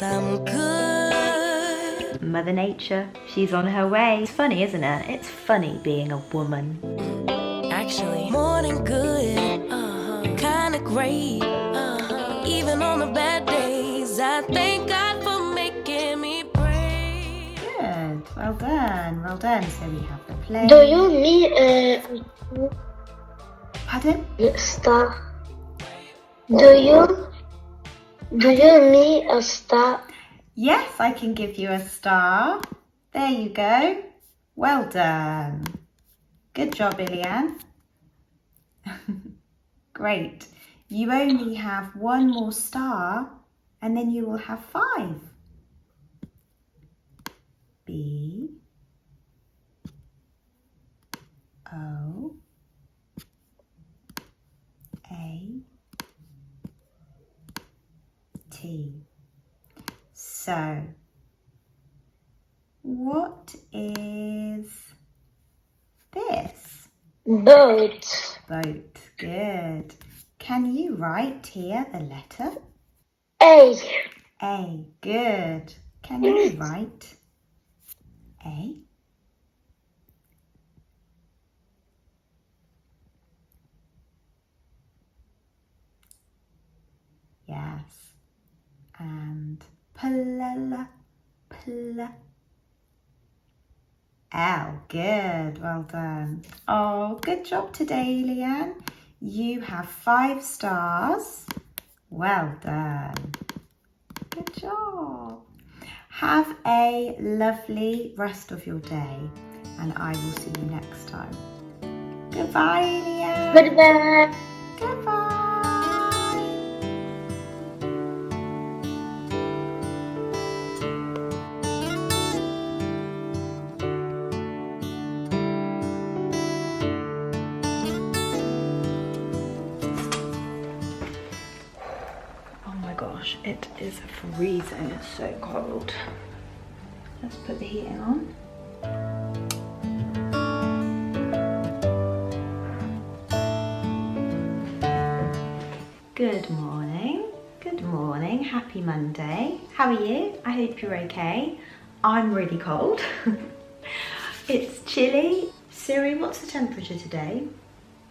yes, I'm good. Mother Nature, she's on her way. It's funny, isn't it? It's funny being a woman. Actually, more than good, kinda great. Even on the bad days, I thank God for making me brave. Good, well done, well done. So we have the play. Do you need Pardon? a star? Do you need a star? Yes, I can give you a star. There you go. Well done. Good job, Ilian. Great. You only have one more star and then you will have 5. B O A T. So, what is this? Boat. Boat. Good. Can you write here the letter? A. A. Good. Can you write A? Yes. And pl. L. Good. Well done. Oh, good job today, Leanne. You have 5 stars. Well done. Good job. Have a lovely rest of your day and I will see you next time. Goodbye, Leanne. Goodbye. Goodbye. Gosh, it is freezing, it's so cold. Let's put the heating on. Good morning, happy Monday. How are you? I hope you're okay. I'm really cold. It's chilly. Siri, what's the temperature today?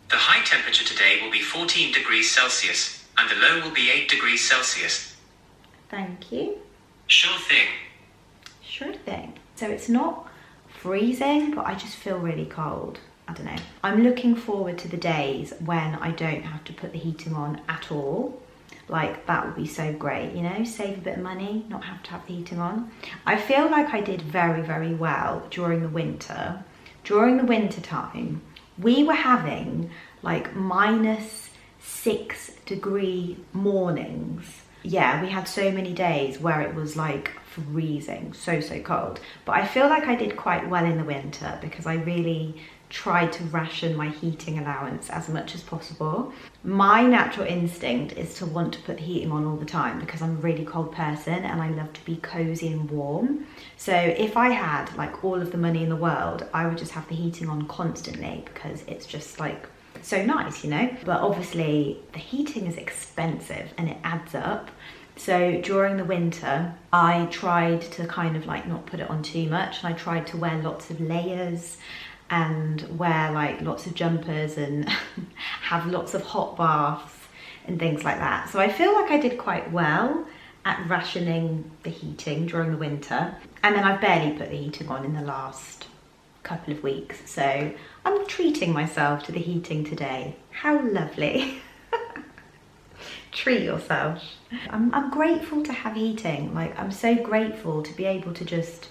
The high temperature today will be 14 degrees Celsius. And the low will be 8 degrees Celsius. Thank you. Sure thing. Sure thing. So it's not freezing, but I just feel really cold. I don't know. I'm looking forward to the days when I don't have to put the heating on at all. Like, that would be so great, you know, save a bit of money, not have to have the heating on. I feel like I did very, very well during the winter. During the winter time, we were having like -6-degree mornings. Yeah, we had so many days where it was like freezing, so cold. But I feel like I did quite well in the winter because I really tried to ration my heating allowance as much as possible. My natural instinct is to want to put the heating on all the time because I'm a really cold person and I love to be cozy and warm. So if I had like all of the money in the world, I would just have the heating on constantly because it's just like so nice, you know. But obviously the heating is expensive and it adds up. So during the winter I tried to kind of like not put it on too much, and I tried to wear lots of layers and wear like lots of jumpers and have lots of hot baths and things like that. So I feel like I did quite well at rationing the heating during the winter. And then I've barely put the heating on in the last couple of weeks, so I'm treating myself to the heating today. How lovely. Treat yourself. I'm grateful to have heating. Like, I'm so grateful to be able to just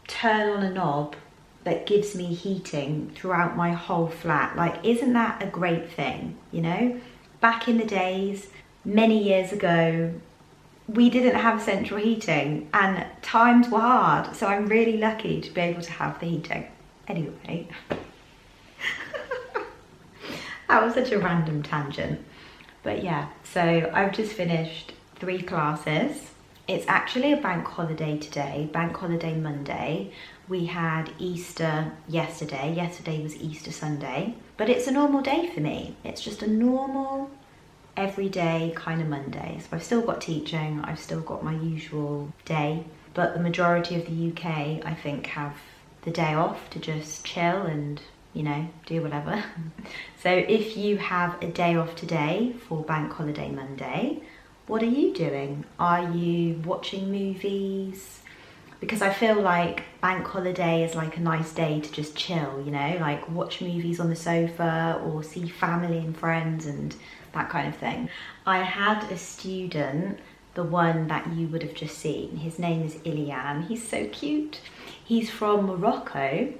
turn on a knob that gives me heating throughout my whole flat. Like, isn't that a great thing, you know? Back in the days, many years ago, we didn't have central heating and times were hard, so I'm really lucky to be able to have the heating. Anyway, that was such a random tangent. But yeah, so I've just finished 3 classes. It's actually a bank holiday today, bank holiday Monday. We had Easter yesterday. Yesterday was Easter Sunday, but it's a normal day for me. It's just a normal everyday kind of Monday. So I've still got teaching, I've still got my usual day, but the majority of the UK, I think, have the day off to just chill and, you know, do whatever. So if you have a day off today for Bank Holiday Monday, what are you doing? Are you watching movies? Because I feel like bank holiday is like a nice day to just chill, you know, like watch movies on the sofa or see family and friends and that kind of thing. I had a student, the one that you would have just seen, his name is Ilian. He's so cute. He's from Morocco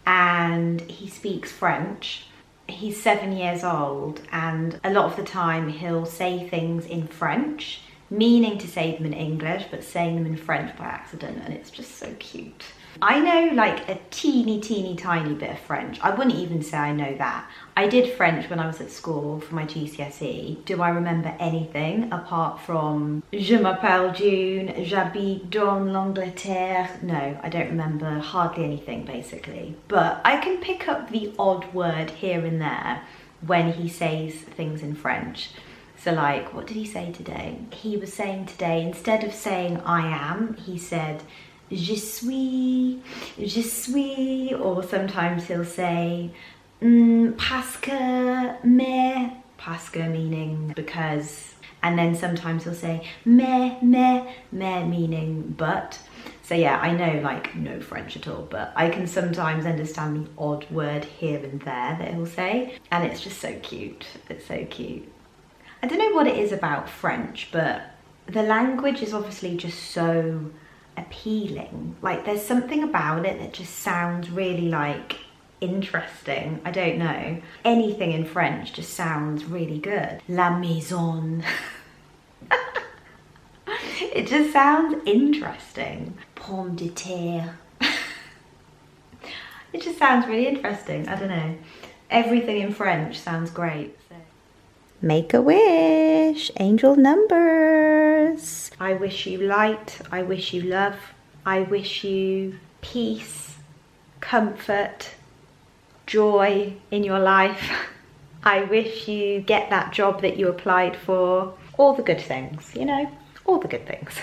and he speaks French. He's 7 years old, and a lot of the time he'll say things in French, meaning to say them in English, but saying them in French by accident, and it's just so cute. I know like a teeny tiny bit of French. I wouldn't even say I know that. I did French when I was at school for my GCSE. Do I remember anything apart from Je m'appelle June, j'habite dans l'Angleterre? No, I don't remember hardly anything basically. But I can pick up the odd word here and there when he says things in French. So like, what did he say today? He was saying today, instead of saying I am, he said je suis, or sometimes he'll say parce que, mais, parce que meaning because, and then sometimes he'll say mais meaning but. So yeah, I know like no French at all, but I can sometimes understand the odd word here and there that he'll say, and it's just so cute. It's so cute. I don't know what it is about French, but the language is obviously just so appealing. Like there's something about it that just sounds really like interesting. I don't know. Anything in French just sounds really good. La maison. It just sounds interesting. Pomme de terre. It just sounds really interesting. I don't know. Everything in French sounds great. So. Make a wish. Angel numbers. I wish you light. I wish you love. I wish you peace, comfort, joy in your life. I wish you get that job that you applied for. All the good things, you know, all the good things.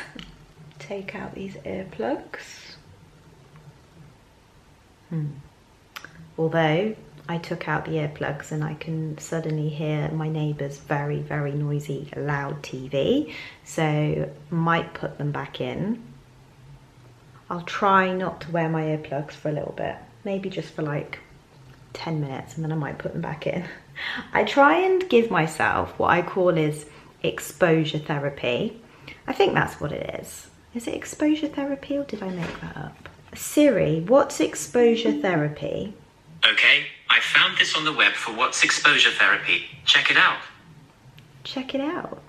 Take out these earplugs. Although I took out the earplugs and I can suddenly hear my neighbour's very, very noisy, loud TV. So might put them back in. I'll try not to wear my earplugs for a little bit. Maybe just for like 10 minutes and then I might put them back in. I try and give myself what I call is exposure therapy. I think that's what it is. Is it exposure therapy or did I make that up? Siri, what's exposure therapy? Okay, I found this on the web for what's exposure therapy. Check it out. Check it out.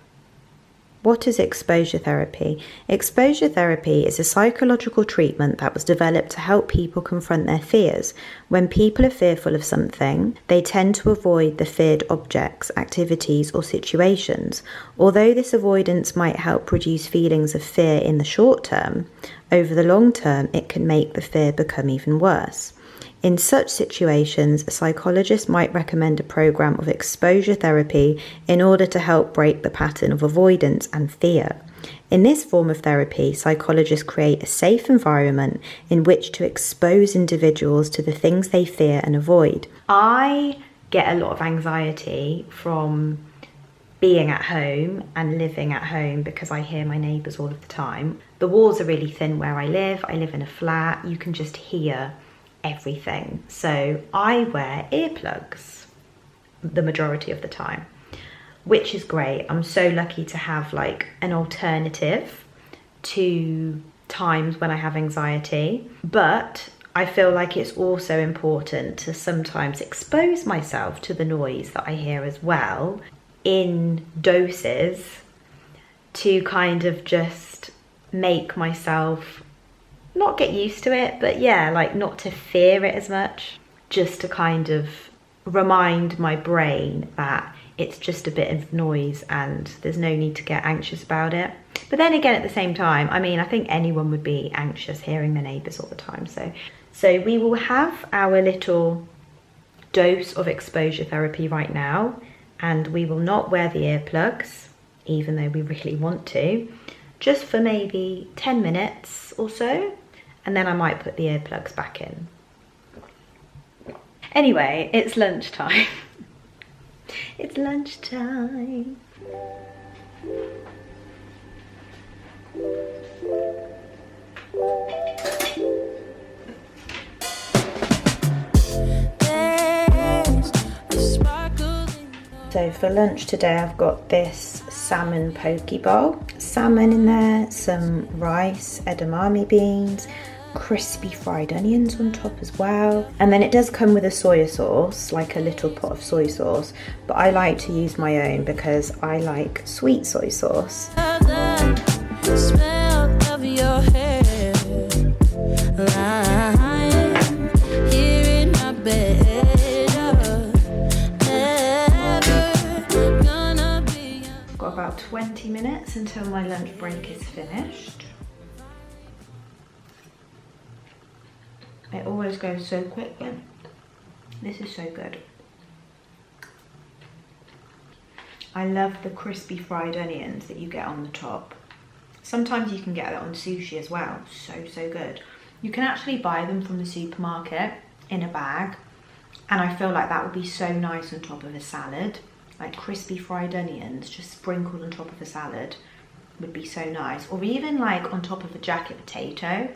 What is exposure therapy? Exposure therapy is a psychological treatment that was developed to help people confront their fears. When people are fearful of something, they tend to avoid the feared objects, activities, or situations. Although this avoidance might help reduce feelings of fear in the short term, over the long term, it can make the fear become even worse. In such situations, a psychologist might recommend a program of exposure therapy in order to help break the pattern of avoidance and fear. In this form of therapy, psychologists create a safe environment in which to expose individuals to the things they fear and avoid. I get a lot of anxiety from being at home and living at home because I hear my neighbours all of the time. The walls are really thin where I live. I live in a flat. You can just hear everything. So I wear earplugs the majority of the time, which is great. I'm so lucky to have like an alternative to times when I have anxiety, but I feel like it's also important to sometimes expose myself to the noise that I hear as well in doses to kind of just make myself not get used to it, but yeah, like not to fear it as much, just to kind of remind my brain that it's just a bit of noise and there's no need to get anxious about it. But then again, at the same time, I mean, I think anyone would be anxious hearing their neighbours all the time. So we will have our little dose of exposure therapy right now, and we will not wear the earplugs, even though we really want to, just for maybe 10 minutes or so, and then I might put the earplugs back in. Anyway, it's lunchtime. It's lunchtime. So for lunch today I've got this salmon poke bowl. Salmon in there, some rice, edamame beans, crispy fried onions on top as well. And then it does come with a soy sauce, like a little pot of soy sauce, but I like to use my own because I like sweet soy sauce. Got about 20 minutes until my lunch break is finished. It always goes so quickly. This is so good. I love the crispy fried onions that you get on the top. Sometimes you can get that on sushi as well. So good. You can actually buy them from the supermarket in a bag, and I feel like that would be so nice on top of a salad. Like crispy fried onions just sprinkled on top of a salad would be so nice. Or even like on top of a jacket potato.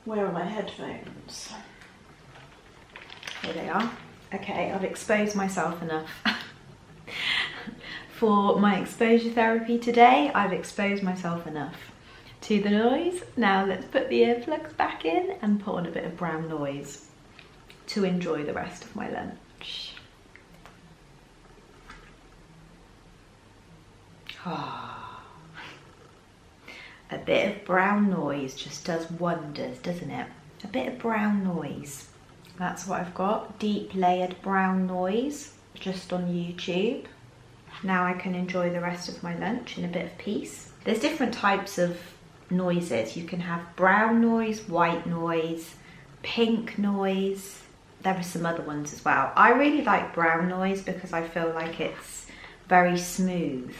Where are my headphones? Here they are. Okay, I've exposed myself enough. For my exposure therapy today, I've exposed myself enough to the noise. Now let's put the earplugs back in and put on a bit of brown noise to enjoy the rest of my lunch. A bit of brown noise just does wonders, doesn't it? A bit of brown noise. That's what I've got. Deep layered brown noise just on YouTube. Now I can enjoy the rest of my lunch in a bit of peace. There's different types of noises. You can have brown noise, white noise, pink noise. There are some other ones as well. I really like brown noise because I feel like it's very smooth.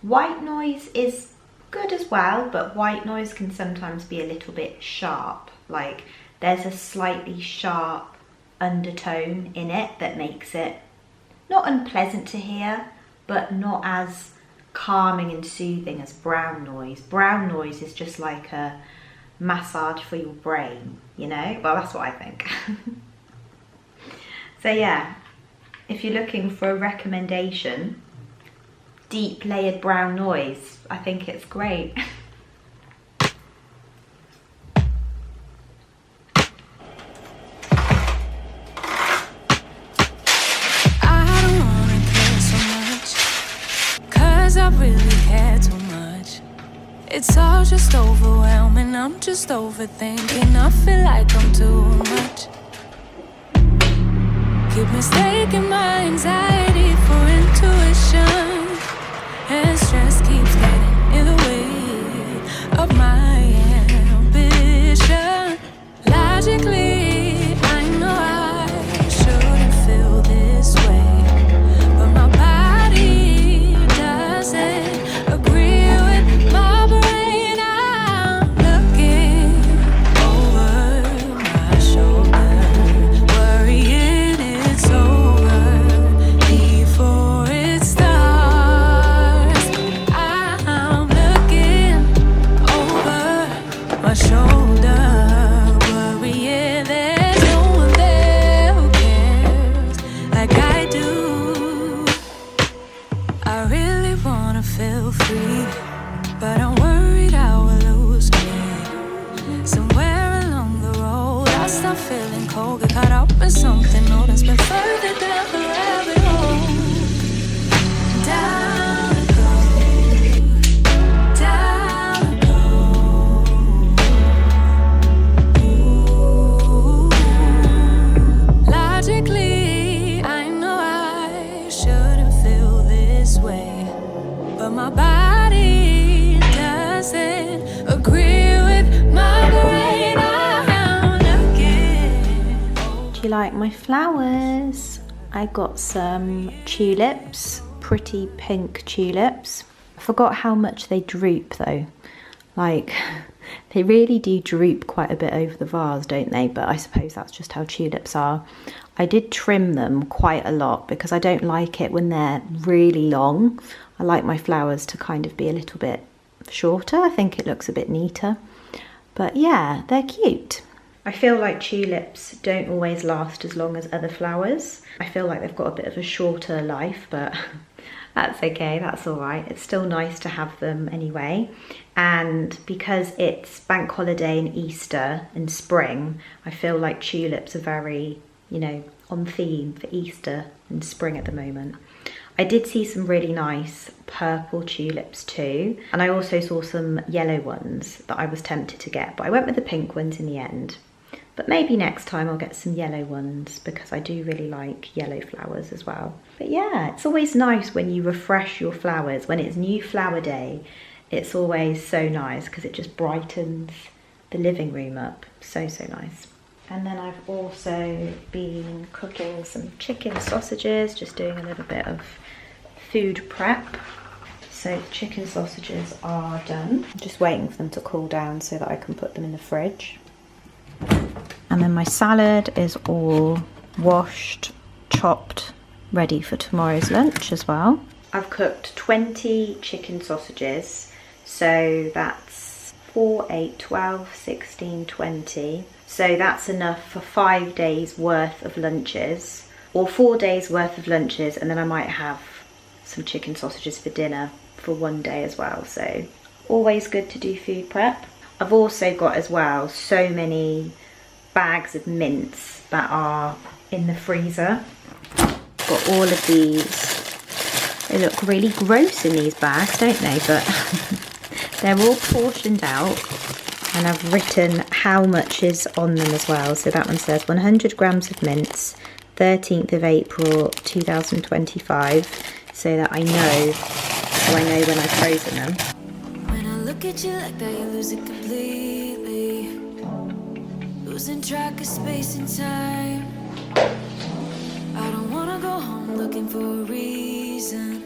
White noise is good as well, but white noise can sometimes be a little bit sharp. Like there's a slightly sharp undertone in it that makes it not unpleasant to hear, but not as calming and soothing as brown noise. Brown noise is just like a massage for your brain, you know? Well, that's what I think. So yeah, if you're looking for a recommendation, deep layered brown noise, I think it's great. It's all just overwhelming, I'm just overthinking. I feel like I'm too much. Keep mistaking my anxiety for intuition, and stress keeps getting in the way of my ambition. Logically, I know I shouldn't feel this way, but my body doesn't agree with my brain. I'm looking over my shoulder, worrying it's over before it starts. I'm looking over my shoulder, worrying there's no one there who cares like I do. I really wanna feel free, but I'm worried I will lose me. Somewhere along the road, I start feeling cold, get caught up in something new that's been further down the rabbit hole. Down it goes, down it goes. Ooh. Logically, I know I shouldn't feel this way, but my body doesn't agree with my brain. I'm looking. Do you like my flowers? I got some tulips, pretty pink tulips. I forgot how much they droop though. Like, they really do droop quite a bit over the vase, don't they? But I suppose that's just how tulips are. I did trim them quite a lot because I don't like it when they're really long. I like my flowers to kind of be a little bit shorter. I think it looks a bit neater. But yeah, they're cute. I feel like tulips don't always last as long as other flowers. I feel like they've got a bit of a shorter life, but that's okay, that's all right. It's still nice to have them anyway. And because it's bank holiday and Easter and spring, I feel like tulips are very, you know, on theme for Easter and spring at the moment. I did see some really nice purple tulips too. And I also saw some yellow ones that I was tempted to get, but I went with the pink ones in the end. But maybe next time I'll get some yellow ones because I do really like yellow flowers as well. But yeah, it's always nice when you refresh your flowers. When it's new flower day, it's always so nice because it just brightens the living room up. So, so nice. And then I've also been cooking some chicken sausages, just doing a little bit of food prep. So the chicken sausages are done. I'm just waiting for them to cool down so that I can put them in the fridge. And then my salad is all washed, chopped, ready for tomorrow's lunch as well. I've cooked 20 chicken sausages, so that's 4, 8, 12, 16, 20. So that's enough for 5 days worth of lunches, or 4 days worth of lunches, and then I might have some chicken sausages for dinner for one day as well. So always good to do food prep. I've also got as well so many bags of mints that are in the freezer. Got all of these. They look really gross in these bags, don't they? But they're all portioned out, and I've written how much is on them as well. So that one says 100 grams of mints, 13th of April 2025, so that I know, when I've frozen them. When I look at you like that, you lose it completely. Losing track of space and time. I don't wanna go home looking for a reason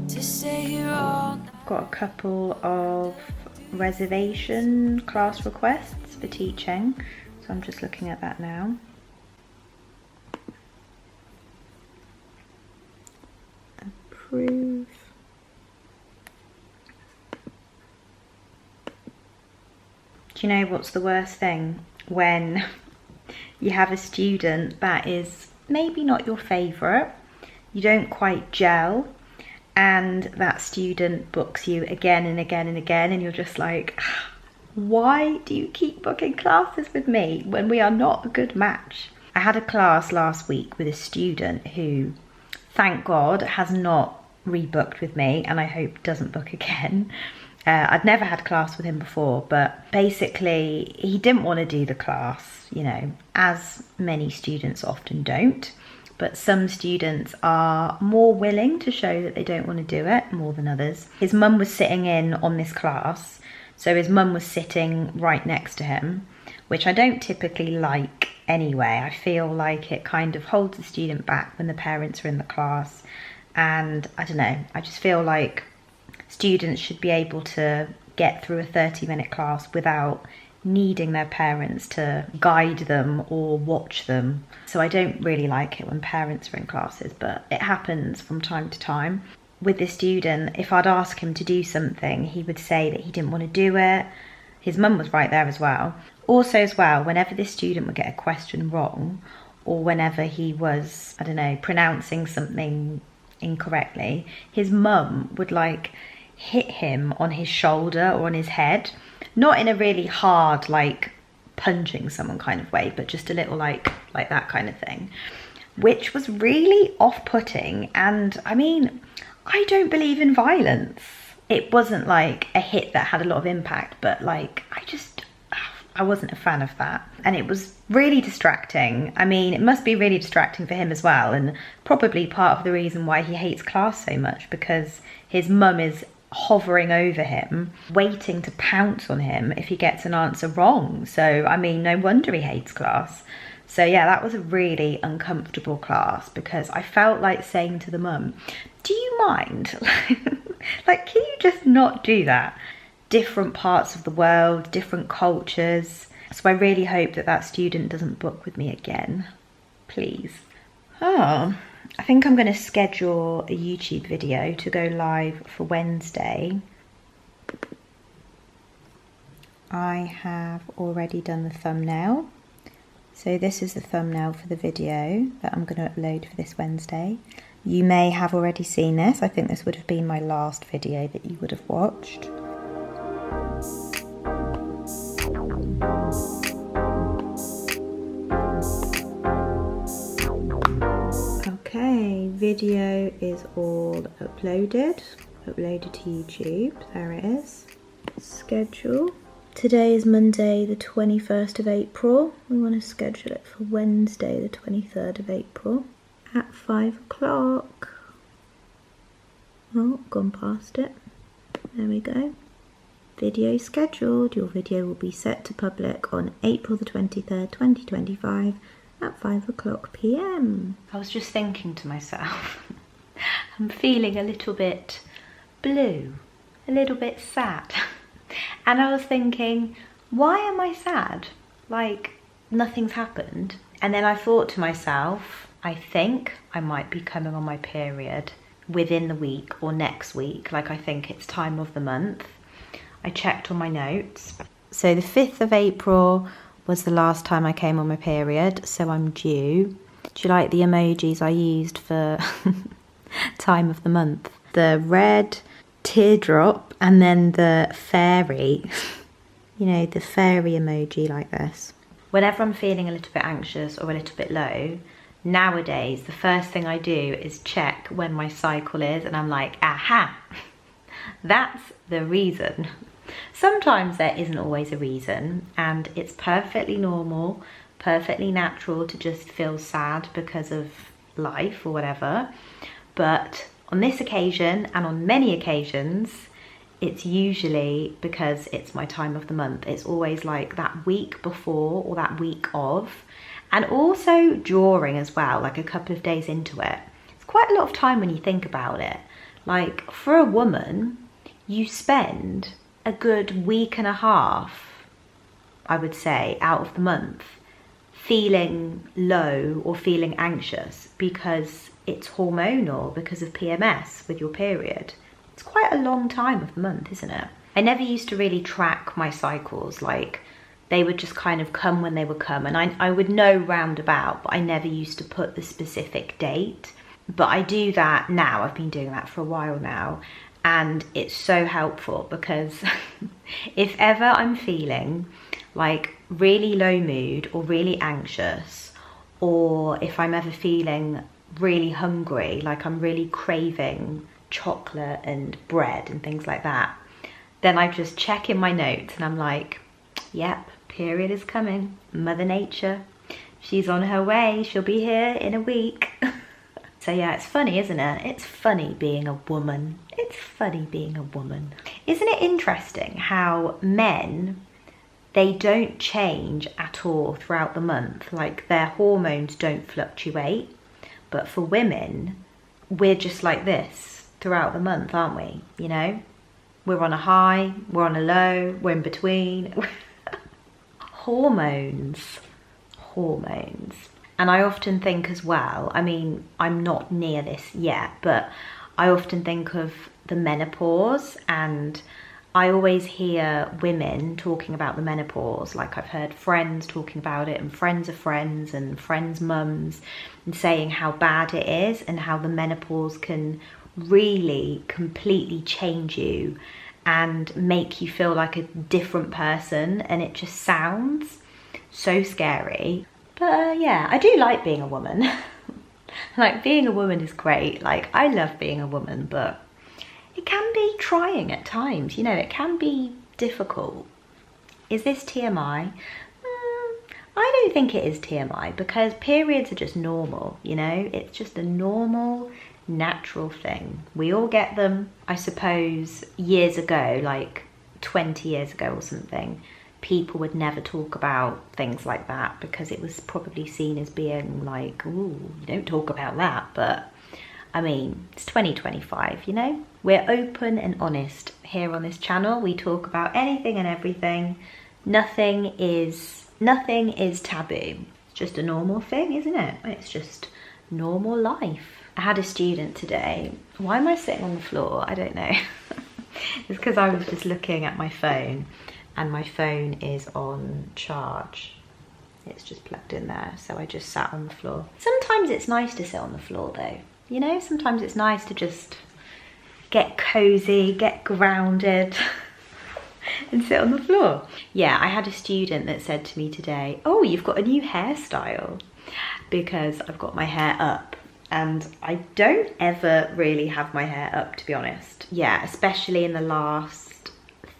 to stay here all night. Got a couple of reservation class requests for teaching, so I'm just looking at that now. Approve. Do you know what's the worst thing? When you have a student that is maybe not your favourite, you don't quite gel, and that student books you again and again and again, and you're just like, why do you keep booking classes with me when we are not a good match? I had a class last week with a student who, thank God, has not rebooked with me, and I hope doesn't book again. I'd never had class with him before, but basically he didn't want to do the class, you know, as many students often don't. But some students are more willing to show that they don't want to do it more than others. His mum was sitting in on this class, so his mum was sitting right next to him, which I don't typically like anyway. I feel like it kind of holds the student back when the parents are in the class, and I don't know, I just feel like students should be able to get through a 30-minute class without needing their parents to guide them or watch them. So I don't really like it when parents are in classes, but it happens from time to time. With this student, if I'd ask him to do something, he would say that he didn't want to do it. His mum was right there as well. Also as well, whenever this student would get a question wrong, or whenever he was, I don't know, pronouncing something incorrectly, his mum would like hit him on his shoulder or on his head, not in a really hard like punching someone kind of way, but just a little like that kind of thing, which was really off-putting. And I mean, I don't believe in violence. It wasn't like a hit that had a lot of impact, but like I wasn't a fan of that, and it was really distracting. I mean, it must be really distracting for him as well, and probably part of the reason why he hates class so much, because his mum is hovering over him, waiting to pounce on him if he gets an answer wrong. So I mean, no wonder he hates class. So yeah, that was a really uncomfortable class because I felt like saying to the mum, do you mind? Like, can you just not do that? Different parts of the world, different cultures. So I really hope that that student doesn't book with me again, please. Oh, I think I'm going to schedule a YouTube video to go live for Wednesday. I have already done the thumbnail. So this is the thumbnail for the video that I'm going to upload for this Wednesday. You may have already seen this. I think this would have been my last video that you would have watched. Okay, video is all uploaded to YouTube. There it is. Schedule. Today is Monday the 21st of April. We want to schedule it for Wednesday the 23rd of April at 5 o'clock. Oh, gone past it. There we go. Video scheduled. Your video will be set to public on April the 23rd, 2025 at 5 o'clock PM. I was just thinking to myself, I'm feeling a little bit blue, a little bit sad. And I was thinking, why am I sad? Like, nothing's happened. And then I thought to myself, I think I might be coming on my period within the week or next week. Like, I think it's time of the month. I checked on my notes. So the 5th of April was the last time I came on my period, so I'm due. Do you like the emojis I used for time of the month? The red teardrop and then the fairy. You know, the fairy emoji like this. Whenever I'm feeling a little bit anxious or a little bit low, nowadays the first thing I do is check when my cycle is, and I'm like, aha, that's the reason. Sometimes there isn't always a reason, and it's perfectly normal, perfectly natural to just feel sad because of life or whatever. But on this occasion, and on many occasions, it's usually because it's my time of the month. It's always like that week before or that week of, and also during as well, like a couple of days into it. It's quite a lot of time when you think about it. Like, for a woman, you spend a good week and a half, I would say, out of the month feeling low or feeling anxious because it's hormonal, because of PMS with your period. It's quite a long time of the month, isn't it? I never used to really track my cycles. Like, they would just kind of come when they would come, and I would know roundabout, but I never used to put the specific date. But I do that now. I've been doing that for a while now, and it's so helpful because if ever I'm feeling like really low mood or really anxious, or if I'm ever feeling really hungry, like I'm really craving chocolate and bread and things like that, then I just check in my notes and I'm like, yep, period is coming. Mother Nature, she's on her way. She'll be here in a week. So yeah, it's funny, isn't it? It's funny being a woman. It's funny being a woman. Isn't it interesting how men, they don't change at all throughout the month? Like, their hormones don't fluctuate. But for women, we're just like this throughout the month, aren't we? You know, we're on a high, we're on a low, we're in between. Hormones. And I often think as well, I mean, I'm not near this yet, but I often think of the menopause, and I always hear women talking about the menopause. Like, I've heard friends talking about it, and friends of friends and friends' mums, and saying how bad it is and how the menopause can really completely change you and make you feel like a different person, and it just sounds so scary. But yeah, I do like being a woman. Like, being a woman is great. Like, I love being a woman, but it can be trying at times, you know, it can be difficult. Is this TMI? I don't think it is TMI, because periods are just normal, you know, it's just a normal, natural thing. We all get them. I suppose years ago, like 20 years ago or something, people would never talk about things like that because it was probably seen as being like, ooh, you don't talk about that. But I mean, it's 2025, you know? We're open and honest here on this channel. We talk about anything and everything. Nothing is taboo. It's just a normal thing, isn't it? It's just normal life. I had a student today. Why am I sitting on the floor? I don't know. It's because I was just looking at my phone and my phone is on charge. It's just plugged in there, so I just sat on the floor. Sometimes it's nice to sit on the floor though. You know, sometimes it's nice to just get cozy, get grounded and sit on the floor. Yeah, I had a student that said to me today, oh, you've got a new hairstyle, because I've got my hair up. And I don't ever really have my hair up, to be honest. Yeah, especially in the last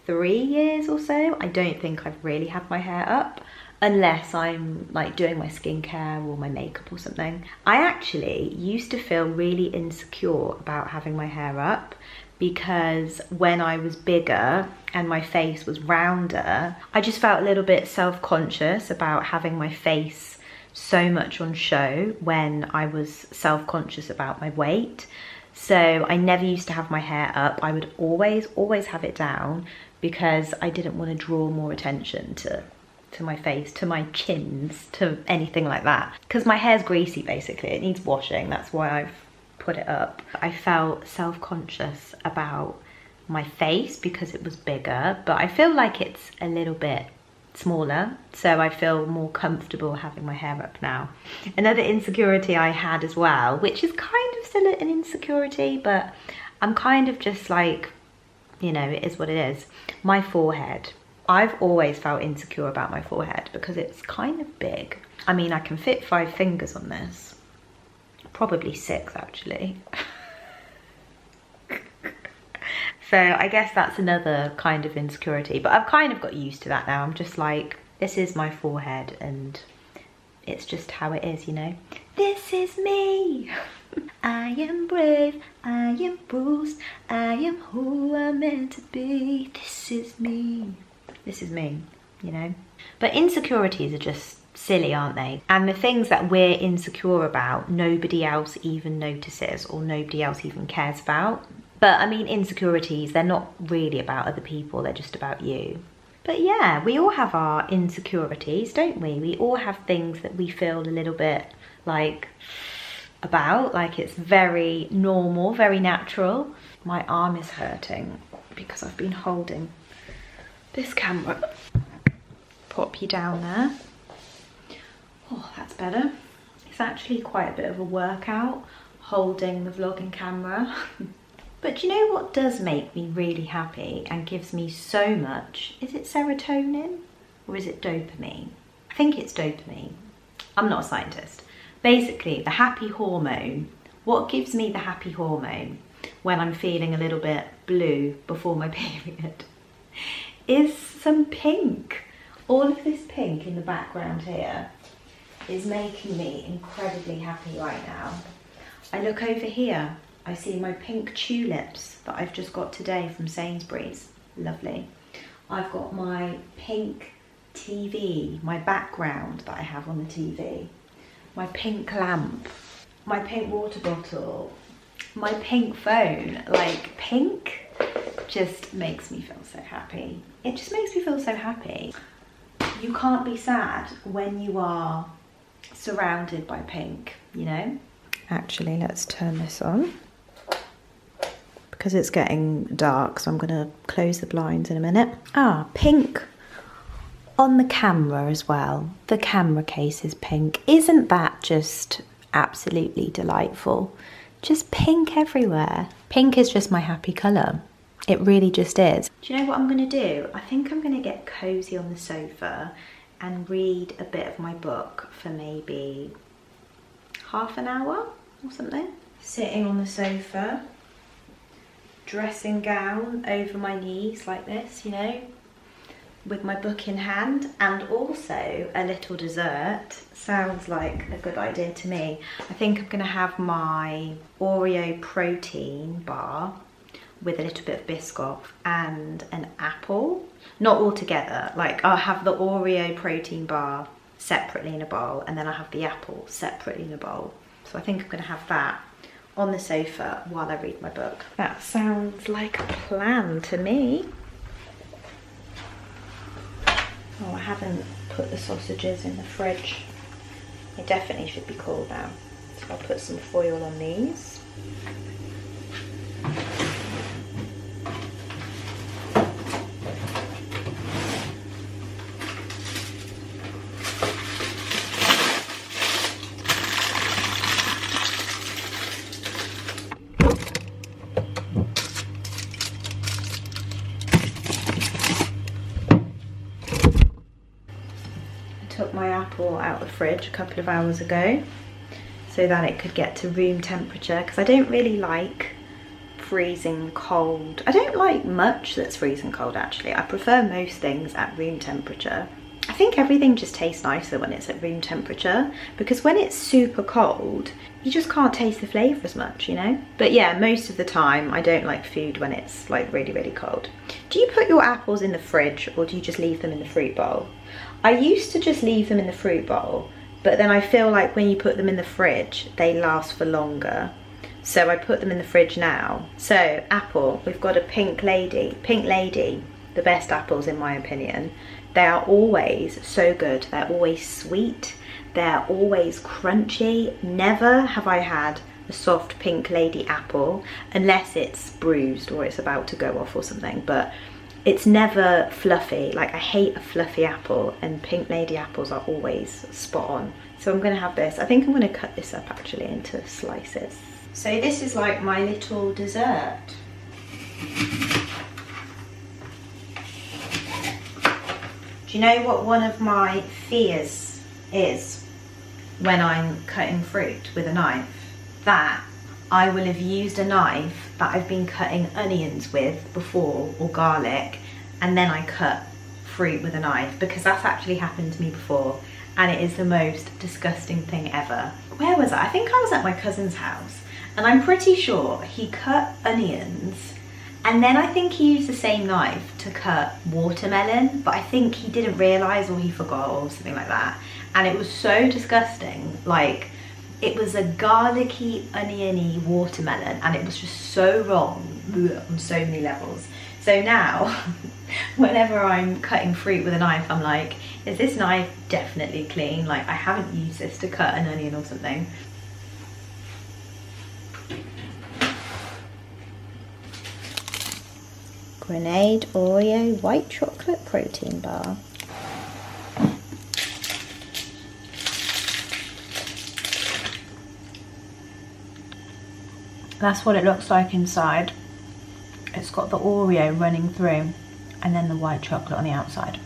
3 years or so, I don't think I've really had my hair up, unless I'm like doing my skincare or my makeup or something. I actually used to feel really insecure about having my hair up, because when I was bigger and my face was rounder, I just felt a little bit self-conscious about having my face so much on show when I was self-conscious about my weight. So I never used to have my hair up. I would always have it down, because I didn't want to draw more attention to my face, to my chins, to anything like that. Because my hair's greasy basically, it needs washing, that's why I've put it up. I felt self-conscious about my face because it was bigger, but I feel like it's a little bit smaller, so I feel more comfortable having my hair up now. Another insecurity I had as well, which is kind of still an insecurity, but I'm kind of just like, you know, it is what it is. My forehead. I've always felt insecure about my forehead because it's kind of big. I mean, I can fit 5 fingers on this. Probably 6 actually. So I guess that's another kind of insecurity, but I've kind of got used to that now. I'm just like, this is my forehead and it's just how it is, you know? This is me. I am brave, I am bruised, I am who I'm meant to be. This is me. This is me, you know? But insecurities are just silly, aren't they? And the things that we're insecure about, nobody else even notices or nobody else even cares about. But I mean, insecurities, they're not really about other people, they're just about you. But yeah, we all have our insecurities, don't we? We all have things that we feel a little bit like about, like it's very normal, very natural. My arm is hurting because I've been holding this camera. Pop you down there. Oh, that's better. It's actually quite a bit of a workout holding the vlogging camera. But you know what does make me really happy and gives me so much? Is it serotonin or is it dopamine? I think it's dopamine. I'm not a scientist. Basically, the happy hormone, what gives me the happy hormone when I'm feeling a little bit blue before my period is some pink. All of this pink in the background here is making me incredibly happy right now. I look over here, I see my pink tulips that I've just got today from Sainsbury's. Lovely. I've got my pink TV, my background that I have on the TV, my pink lamp, my pink water bottle, my pink phone. Like, pink just makes me feel so happy. It just makes me feel so happy. You can't be sad when you are surrounded by pink, you know? Actually, let's turn this on because it's getting dark, so I'm gonna close the blinds in a minute. Ah, pink on the camera as well. The camera case is pink. Isn't that just absolutely delightful? Just pink everywhere. Pink is just my happy colour. It really just is. Do you know what I'm gonna do? I think I'm gonna get cozy on the sofa and read a bit of my book for maybe half an hour or something. Sitting on the sofa, dressing gown over my knees like this, you know, with my book in hand, and also a little dessert. Sounds like a good idea to me. I think I'm gonna have my Oreo protein bar with a little bit of Biscoff and an apple. Not all together, like I'll have the Oreo protein bar separately in a bowl, and then I'll have the apple separately in a bowl. So I think I'm gonna have that on the sofa while I read my book. That sounds like a plan to me. Oh, I haven't put the sausages in the fridge. They definitely should be cooled now. So I'll put some foil on these. Took my apple out of the fridge a couple of hours ago so that it could get to room temperature, because I don't really like freezing cold. I don't like much that's freezing cold actually. I prefer most things at room temperature. I think everything just tastes nicer when it's at room temperature, because when it's super cold you just can't taste the flavour as much, you know? But yeah, most of the time I don't like food when it's like really cold. Do you put your apples in the fridge or do you just leave them in the fruit bowl? I used to just leave them in the fruit bowl, but then I feel like when you put them in the fridge, they last for longer. So I put them in the fridge now. So apple, we've got a Pink Lady. Pink Lady, the best apples in my opinion. They are always so good. They're always sweet. They're always crunchy. Never have I had a soft Pink Lady apple, unless it's bruised or it's about to go off or something, but it's never fluffy. Like I hate a fluffy apple, and Pink Lady apples are always spot on. So I'm gonna have this. I think I'm gonna cut this up actually into slices. So this is like my little dessert. Do you know what one of my fears is when I'm cutting fruit with a knife? That I will have used a knife that I've been cutting onions with before, or garlic, and then I cut fruit with a knife, because that's actually happened to me before, and it is the most disgusting thing ever. Where was I? I think I was at my cousin's house, and I'm pretty sure he cut onions, and then I think he used the same knife to cut watermelon, but I think he didn't realise, or he forgot, or something like that, and it was so disgusting. Like, it was a garlicky, oniony watermelon, and it was just so wrong on so many levels. So now, whenever I'm cutting fruit with a knife, I'm like, is this knife definitely clean? Like, I haven't used this to cut an onion or something. Grenade Oreo white chocolate protein bar. That's what it looks like inside. It's got the Oreo running through and then the white chocolate on the outside.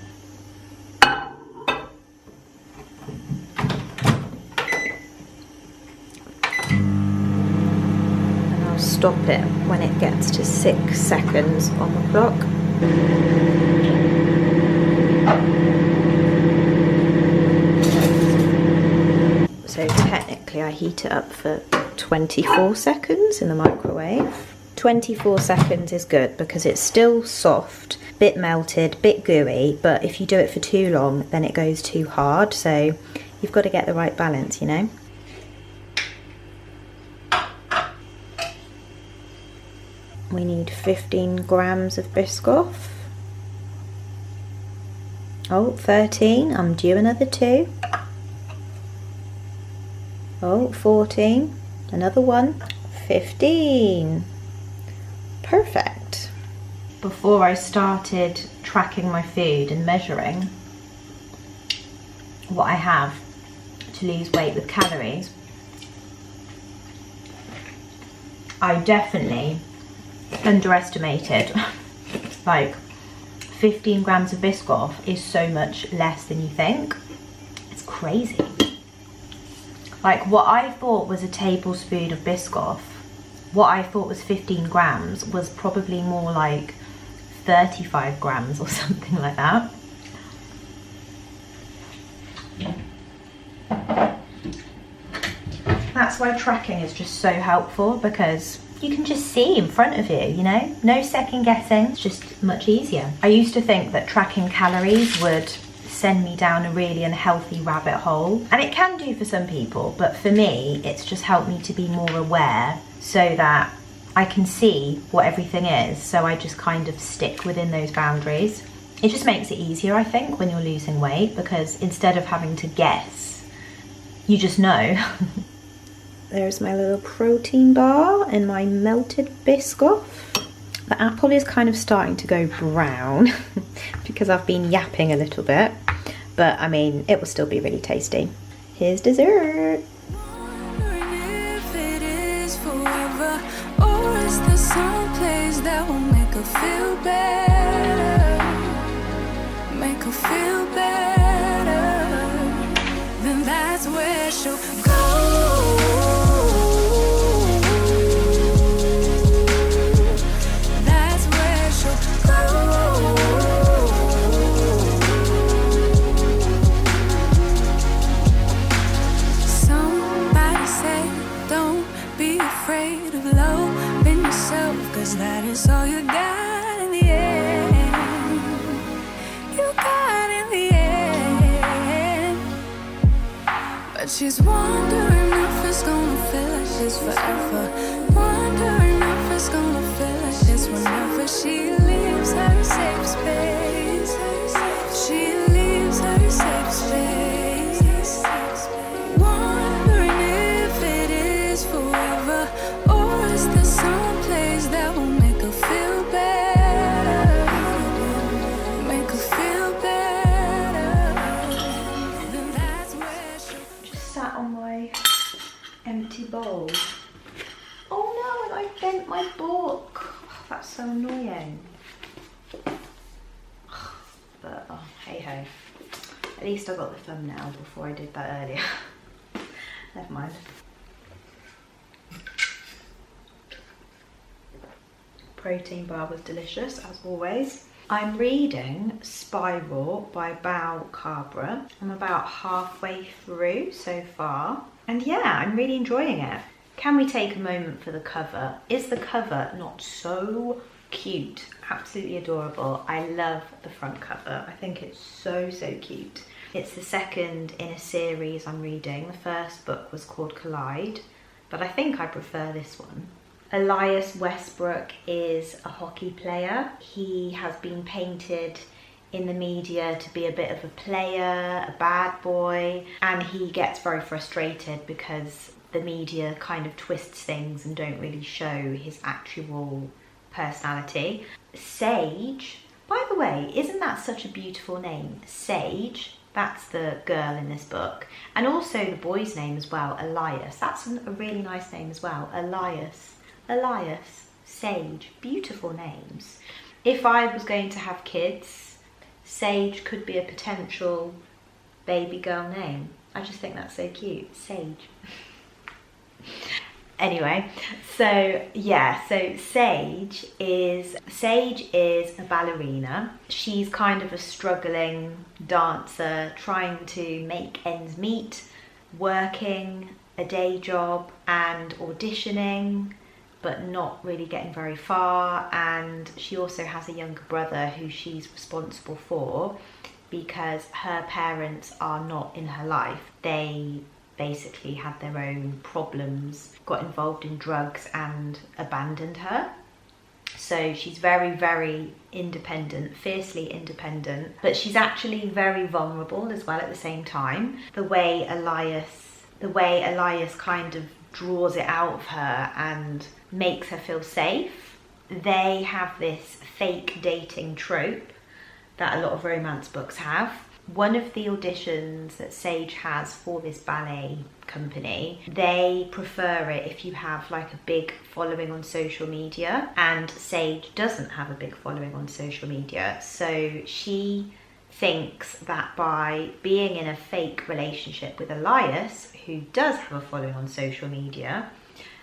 And I'll stop it when it gets to 6 seconds on the clock. So technically I heat it up for 24 seconds in the microwave. 24 seconds is good because it's still soft, bit melted, bit gooey, but if you do it for too long then it goes too hard, so you've got to get the right balance, you know. We need 15 grams of Biscoff. Oh, 13, I'm due another 2. Oh, 14, another 1, 15. Perfect. Before I started tracking my food and measuring what I have to lose weight with calories, I definitely underestimated. Like 15 grams of Biscoff is so much less than you think. It's crazy. Like what I thought was a tablespoon of Biscoff, what I thought was 15 grams was probably more like 35 grams or something like that. That's why tracking is just so helpful, because you can just see in front of you, you know? No second guessing, it's just much easier. I used to think that tracking calories would send me down a really unhealthy rabbit hole, and it can do for some people, but for me it's just helped me to be more aware so that I can see what everything is, so I just kind of stick within those boundaries. It just makes it easier, I think, when you're losing weight, because instead of having to guess, you just know. There's my little protein bar and my melted Biscoff. The apple is kind of starting to go brown because I've been yapping a little bit, but I mean, it will still be really tasty. Here's dessert. Wondering if it is forever, or is there some place that will make her feel better? Make her feel better. Then that's where she'll go. That is all you got in the end. You got in the end. But she's wondering if it's gonna feel like this forever. Wondering if it's gonna feel like this whenever she leaves her safe space. She leaves her safe space. Wondering if it is forever, or is there some place that will make her feel better? Make her feel better. Then that's where she Just sat on my empty bowl. Oh no, and I bent my book. Oh, that's so annoying. But oh, hey ho. At least I got the thumbnail before I did that earlier. Never mind. Protein bar was delicious as always. I'm reading Spiral by Bar Khabra. I'm about halfway through so far, and yeah, I'm really enjoying it. Can we take a moment for the cover? Is the cover not so cute? Absolutely adorable. I love the front cover. I think it's so cute. It's the second in a series I'm reading. The first book was called Collide, but I think I prefer this one. Elias Westbrook is a hockey player. He has been painted in the media to be a bit of a player, a bad boy, and he gets very frustrated because the media kind of twists things and don't really show his actual personality. Sage, by the way, isn't that such a beautiful name? Sage, that's the girl in this book. And also the boy's name as well, Elias. That's a really nice name as well, Elias, Sage, beautiful names. If I was going to have kids, Sage could be a potential baby girl name. I just think that's so cute, Sage. Anyway, so yeah, so Sage is a ballerina. She's kind of a struggling dancer trying to make ends meet, working a day job and auditioning, but not really getting very far. And she also has a younger brother who she's responsible for because her parents are not in her life. They basically had their own problems, got involved in drugs and abandoned her. So she's very independent, fiercely independent, but she's actually very vulnerable as well at the same time. The way Elias kind of draws it out of her and makes her feel safe. They have this fake dating trope that a lot of romance books have. One of the auditions that Sage has for this ballet company, they prefer it if you have like a big following on social media, and Sage doesn't have a big following on social media. So she thinks that by being in a fake relationship with Elias, who does have a following on social media,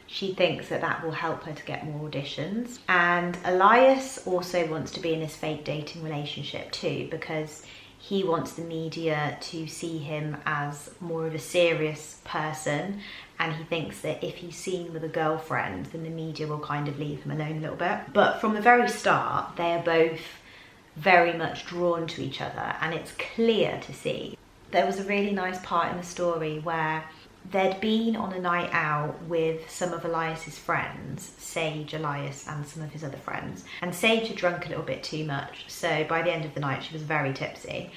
she thinks that that will help her to get more auditions. And Elias also wants to be in this fake dating relationship too, because he wants the media to see him as more of a serious person and he thinks that if he's seen with a girlfriend, then the media will kind of leave him alone a little bit. But from the very start, they are both very much drawn to each other, and it's clear to see. There was a really nice part in the story where they'd been on a night out with some of Elias's friends, Sage, Elias, and some of his other friends. And Sage had drunk a little bit too much, so by the end of the night she was very tipsy.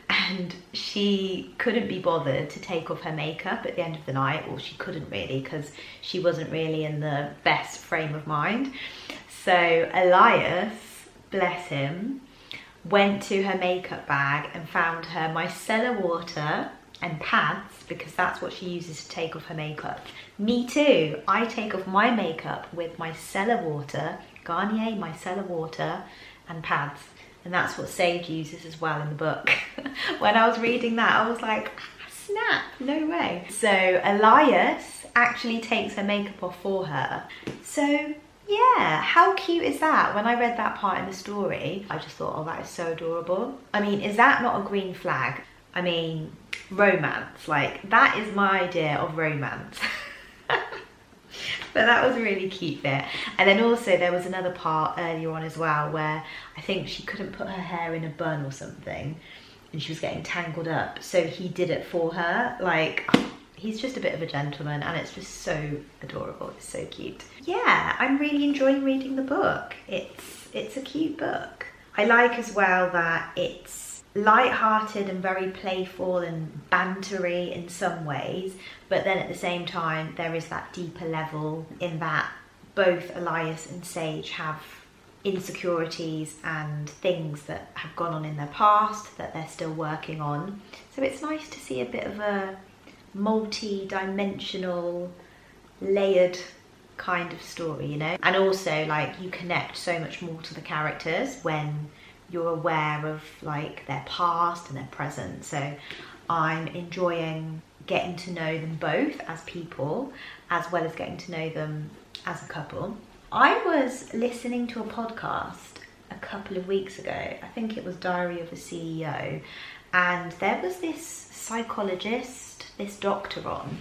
And she couldn't be bothered to take off her makeup at the end of the night. Well, she couldn't really, because she wasn't really in the best frame of mind. So Elias, bless him, went to her makeup bag and found her micellar water and pads, because that's what she uses to take off her makeup. Me too. I take off my makeup with micellar water, Garnier micellar water and pads. And that's what Sage uses as well in the book. When I was reading that, I was like, snap, no way. So Elias actually takes her makeup off for her. So yeah, how cute is that? When I read that part in the story, I just thought, oh, that is so adorable. I mean, is that not a green flag? I mean, romance, like that is my idea of romance. But that was a really cute bit. And then also there was another part earlier on as well where I think she couldn't put her hair in a bun or something and she was getting tangled up, so he did it for her. Like, he's just a bit of a gentleman, and it's just so adorable. It's so cute. Yeah, I'm really enjoying reading the book. It's a cute book. I like as well that it's light-hearted and very playful and bantery in some ways, but then at the same time there is that deeper level in that both Elias and Sage have insecurities and things that have gone on in their past that they're still working on. So it's nice to see a bit of a multi-dimensional, layered kind of story, you know? And also, like, you connect so much more to the characters when you're aware of like their past and their present. So I'm enjoying getting to know them both as people, as well as getting to know them as a couple. I was listening to a podcast a couple of weeks ago, I think it was Diary of a CEO, and there was this psychologist, this doctor on,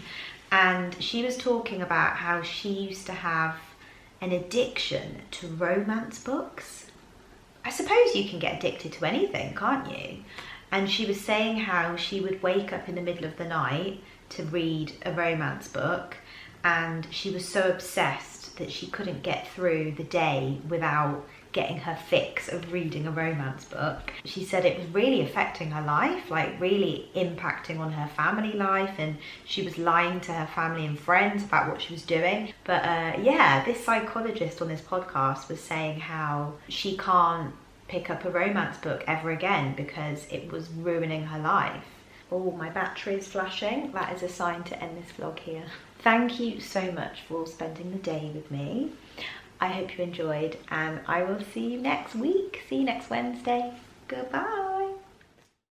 and she was talking about how she used to have an addiction to romance books. I suppose you can get addicted to anything, can't you? And she was saying how she would wake up in the middle of the night to read a romance book, and she was so obsessed that she couldn't get through the day without getting her fix of reading a romance book. She said it was really affecting her life, like really impacting on her family life, and she was lying to her family and friends about what she was doing. But yeah, this psychologist on this podcast was saying how she can't pick up a romance book ever again because it was ruining her life. Oh, my battery is flashing. That is a sign to end this vlog here. Thank you so much for spending the day with me. I hope you enjoyed, and I will see you next week. See you next Wednesday. Goodbye.